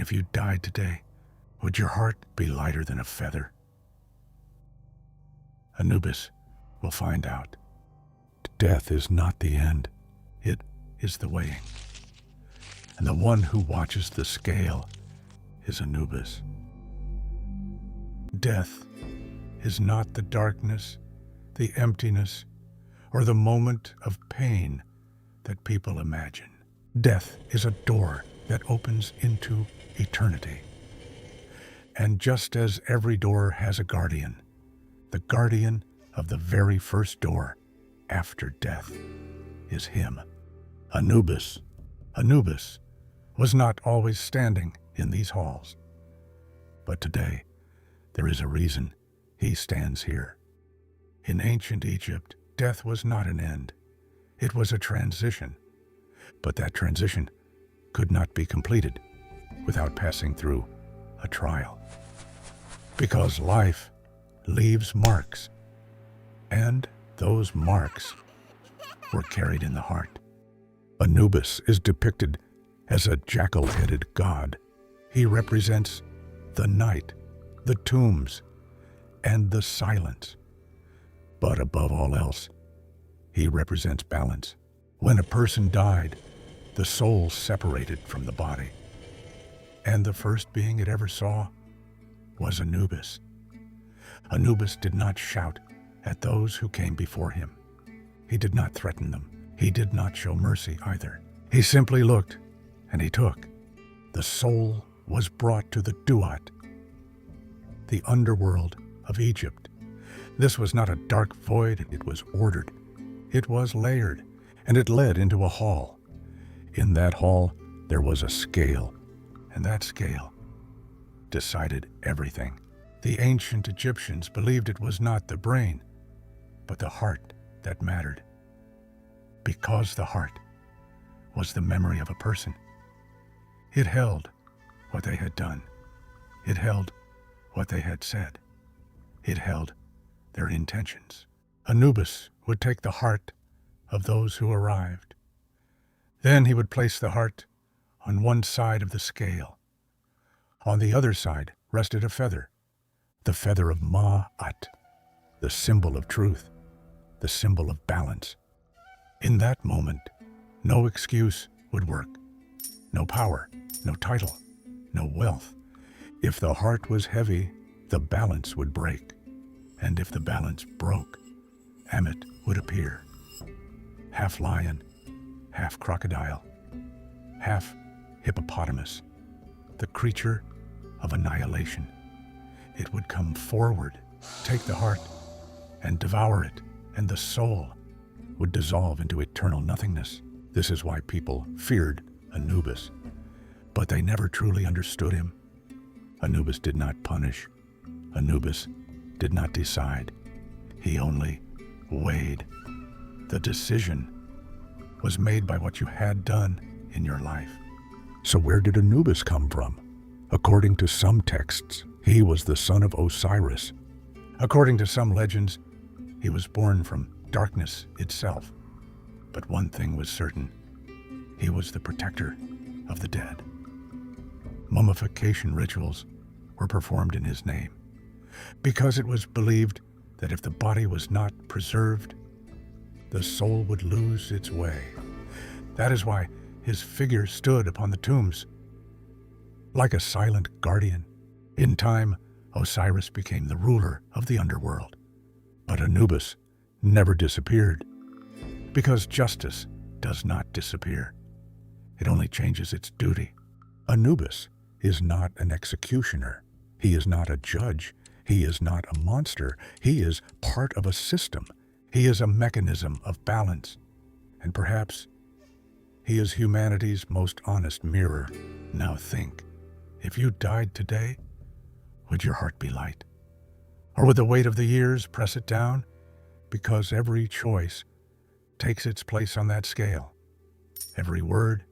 if you died today, would your heart be lighter than a feather? Anubis will find out. Death is not the end. It is the weighing. And the one who watches the scale is Anubis. Death is not the darkness, the emptiness, or the moment of pain that people imagine. Death is a door that opens into eternity. And just as every door has a guardian, the guardian of the very first door after death is him, Anubis. Anubis was not always standing in these halls, but today there is a reason he stands here. In ancient Egypt, death was not an end. It was a transition, but that transition could not be completed without passing through a trial. Because life leaves marks, and those marks were carried in the heart. Anubis is depicted as a jackal-headed god. He represents the night, the tombs, and the silence. But above all else, he represents balance. When a person died, the soul separated from the body. And the first being it ever saw was Anubis. Anubis did not shout at those who came before him. He did not threaten them. He did not show mercy either. He simply looked, and he took. The soul was brought to the Duat, the underworld of Egypt. This was not a dark void, it was ordered. It was layered, and it led into a hall. In that hall, there was a scale, and that scale decided everything. The ancient Egyptians believed it was not the brain, but the heart that mattered. Because the heart was the memory of a person. It held what they had done. It held what they had said. It held their intentions. Anubis would take the heart of those who arrived. Then he would place the heart on one side of the scale. On the other side rested a feather, the feather of Maat, the symbol of truth, the symbol of balance. In that moment, no excuse would work. No power, no title, no wealth. If the heart was heavy, the balance would break. And if the balance broke, Ammit would appear. Half lion, half crocodile, half hippopotamus, the creature of annihilation. It would come forward, take the heart, and devour it, and the soul would dissolve into eternal nothingness. This is why people feared Anubis, but they never truly understood him. Anubis did not punish. Anubis did not decide. He only weighed. The decision was made by what you had done in your life. So where did Anubis come from? According to some texts, he was the son of Osiris. According to some legends, he was born from darkness itself. But one thing was certain. He was the protector of the dead. Mummification rituals were performed in his name, because it was believed that if the body was not preserved, the soul would lose its way. That is why his figure stood upon the tombs, like a silent guardian. In time, Osiris became the ruler of the underworld. But Anubis never disappeared, because justice does not disappear. It only changes its duty. Anubis is not an executioner. He is not a judge. He is not a monster. He is part of a system. He is a mechanism of balance. And perhaps he is humanity's most honest mirror. Now think, if you died today, would your heart be light? Or would the weight of the years press it down? Because every choice takes its place on that scale. Every word,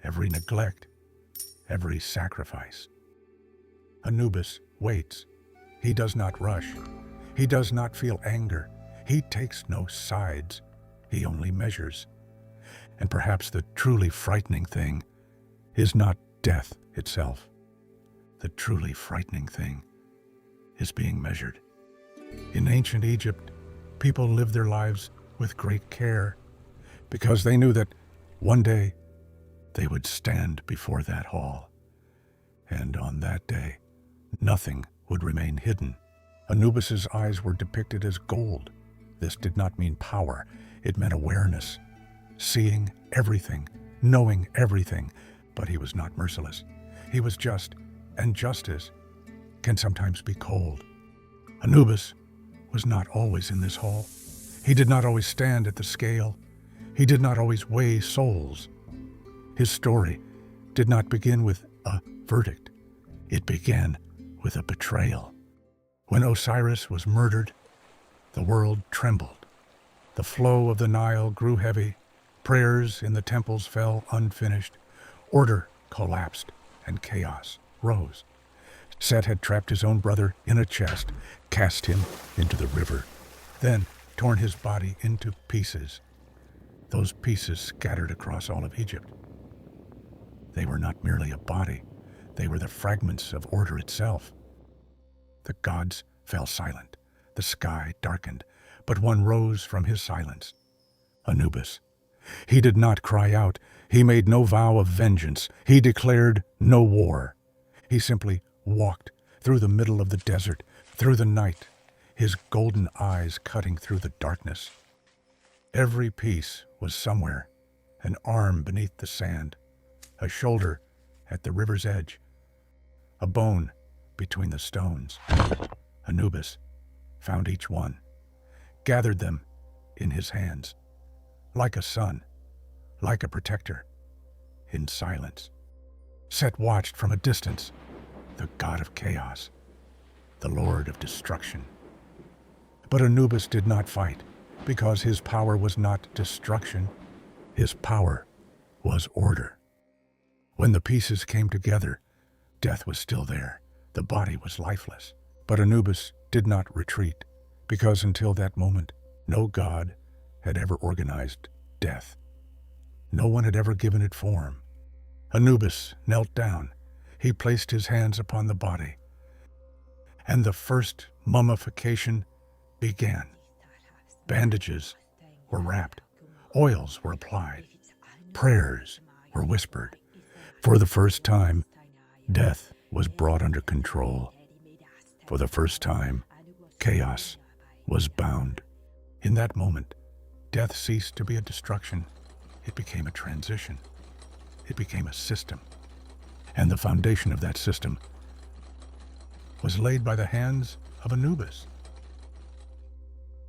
every neglect, every sacrifice. Anubis waits. He does not rush. He does not feel anger. He takes no sides. He only measures. And perhaps the truly frightening thing is not death itself, the truly frightening thing is being measured. In ancient Egypt, people lived their lives with great care because they knew that one day they would stand before that hall. And on that day, nothing would remain hidden. Anubis's eyes were depicted as gold. This did not mean power. It meant awareness, seeing everything, knowing everything. But he was not merciless. He was just, and justice can sometimes be cold. Anubis was not always in this hall. He did not always stand at the scale. He did not always weigh souls. His story did not begin with a verdict. It began with a betrayal. When Osiris was murdered, the world trembled. The flow of the Nile grew heavy. Prayers in the temples fell unfinished. Order collapsed, and chaos rose. Set had trapped his own brother in a chest, cast him into the river, then torn his body into pieces. Those pieces scattered across all of Egypt. They were not merely a body. They were the fragments of order itself. The gods fell silent. The sky darkened, but one rose from his silence. Anubis. He did not cry out. He made no vow of vengeance. He declared no war. He simply walked through the middle of the desert, through the night, his golden eyes cutting through the darkness. Every piece was somewhere, an arm beneath the sand, a shoulder at the river's edge, a bone between the stones. Anubis found each one, gathered them in his hands, like a son, like a protector, in silence. Set watched from a distance, the god of chaos, the lord of destruction. But Anubis did not fight, because his power was not destruction. His power was order. When the pieces came together, death was still there. The body was lifeless. But Anubis did not retreat, because until that moment, no god had ever organized death. No one had ever given it form. Anubis knelt down. He placed his hands upon the body, and the first mummification began. Bandages were wrapped, oils were applied, prayers were whispered. For the first time, death was brought under control. For the first time, chaos was bound. In that moment, death ceased to be a destruction. It became a transition. It became a system. And the foundation of that system was laid by the hands of Anubis.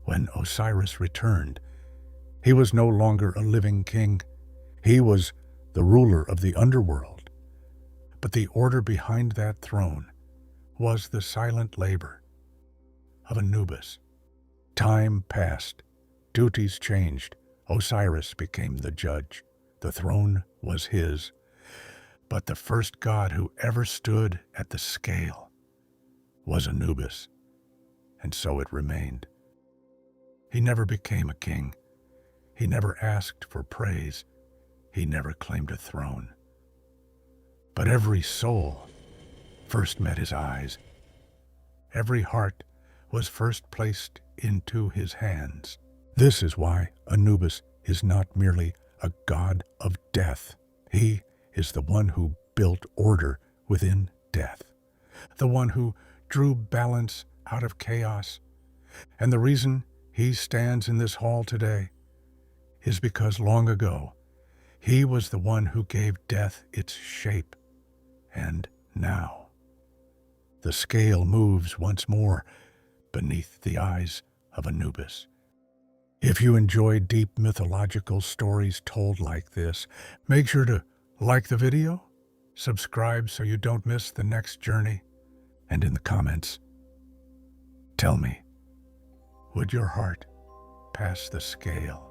When Osiris returned, he was no longer a living king. He was the ruler of the underworld. But the order behind that throne was the silent labor of Anubis. Time passed. Duties changed. Osiris became the judge. The throne was his. But the first god who ever stood at the scale was Anubis, and so it remained. He never became a king. He never asked for praise. He never claimed a throne. But every soul first met his eyes. Every heart was first placed into his hands. This is why Anubis is not merely a god of death. He is the one who built order within death, the one who drew balance out of chaos. And the reason he stands in this hall today is because long ago, he was the one who gave death its shape. And now, the scale moves once more beneath the eyes of Anubis. If you enjoy deep mythological stories told like this, make sure to like the video, subscribe so you don't miss the next journey, and in the comments, tell me, would your heart pass the scale?